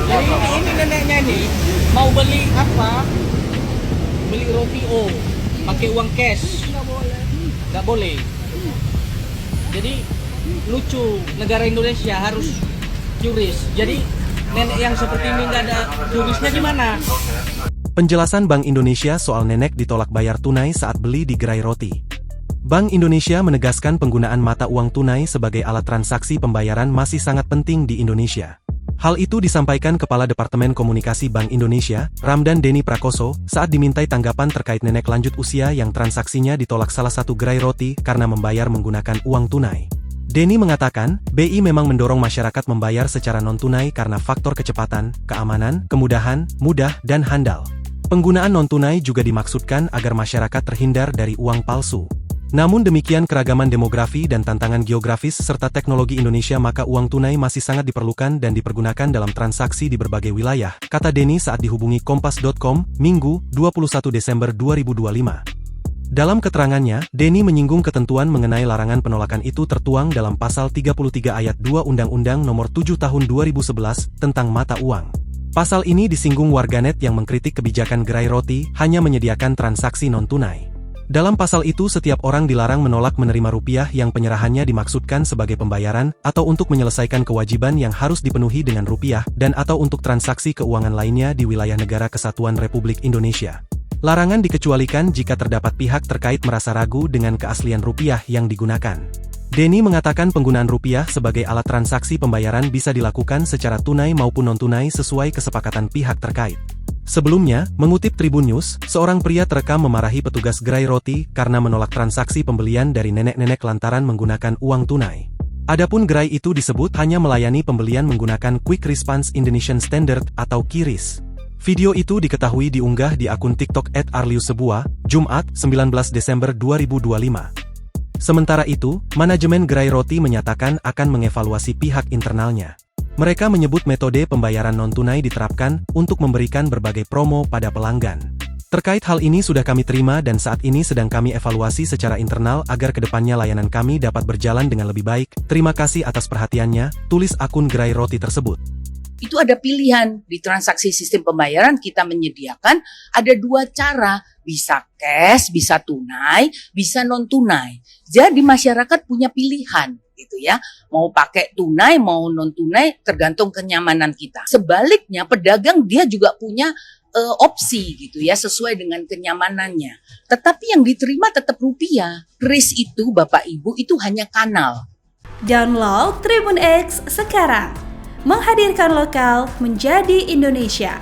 Jadi ini neneknya nih mau beli apa? Beli roti pakai uang cash. Nggak boleh. Jadi lucu, negara Indonesia harus QRIS. Jadi nenek yang seperti ini nggak ada QRIS-nya gimana? Penjelasan Bank Indonesia soal nenek ditolak bayar tunai saat beli di gerai roti. Bank Indonesia menegaskan penggunaan mata uang tunai sebagai alat transaksi pembayaran masih sangat penting di Indonesia. Hal itu disampaikan Kepala Departemen Komunikasi Bank Indonesia, Ramdan Denny Prakoso, saat dimintai tanggapan terkait nenek lanjut usia yang transaksinya ditolak salah satu gerai roti karena membayar menggunakan uang tunai. Denny mengatakan, BI memang mendorong masyarakat membayar secara non-tunai karena faktor kecepatan, keamanan, kemudahan, mudah, dan handal. Penggunaan non-tunai juga dimaksudkan agar masyarakat terhindar dari uang palsu. Namun demikian keragaman demografi dan tantangan geografis serta teknologi Indonesia maka uang tunai masih sangat diperlukan dan dipergunakan dalam transaksi di berbagai wilayah, kata Denny saat dihubungi Kompas.com, Minggu, 21 Desember 2025. Dalam keterangannya, Denny menyinggung ketentuan mengenai larangan penolakan itu tertuang dalam Pasal 33 Ayat 2 Undang-Undang Nomor 7 Tahun 2011 tentang mata uang. Pasal ini disinggung warganet yang mengkritik kebijakan gerai roti hanya menyediakan transaksi non-tunai. Dalam pasal itu setiap orang dilarang menolak menerima rupiah yang penyerahannya dimaksudkan sebagai pembayaran, atau untuk menyelesaikan kewajiban yang harus dipenuhi dengan rupiah, dan atau untuk transaksi keuangan lainnya di wilayah negara kesatuan Republik Indonesia. Larangan dikecualikan jika terdapat pihak terkait merasa ragu dengan keaslian rupiah yang digunakan. Denny mengatakan penggunaan rupiah sebagai alat transaksi pembayaran bisa dilakukan secara tunai maupun non-tunai sesuai kesepakatan pihak terkait. Sebelumnya, mengutip Tribun News, seorang pria terekam memarahi petugas gerai roti karena menolak transaksi pembelian dari nenek-nenek lantaran menggunakan uang tunai. Adapun gerai itu disebut hanya melayani pembelian menggunakan Quick Response Indonesian Standard atau QRIS. Video itu diketahui diunggah di akun TikTok @arliussebuah, Jumat, 19 Desember 2025. Sementara itu, manajemen gerai roti menyatakan akan mengevaluasi pihak internalnya. Mereka menyebut metode pembayaran non-tunai diterapkan untuk memberikan berbagai promo pada pelanggan. Terkait hal ini sudah kami terima dan saat ini sedang kami evaluasi secara internal agar kedepannya layanan kami dapat berjalan dengan lebih baik. Terima kasih atas perhatiannya, tulis akun gerai roti tersebut. Itu ada pilihan di transaksi sistem pembayaran kita menyediakan ada dua cara, bisa cash, bisa tunai, bisa non-tunai. Jadi masyarakat punya pilihan gitu ya, mau pakai tunai, mau non-tunai tergantung kenyamanan kita. Sebaliknya pedagang dia juga punya opsi gitu ya, sesuai dengan kenyamanannya. Tetapi yang diterima tetap rupiah. QRIS itu Bapak Ibu itu hanya kanal. Download Tribun X sekarang. Menghadirkan lokal menjadi Indonesia.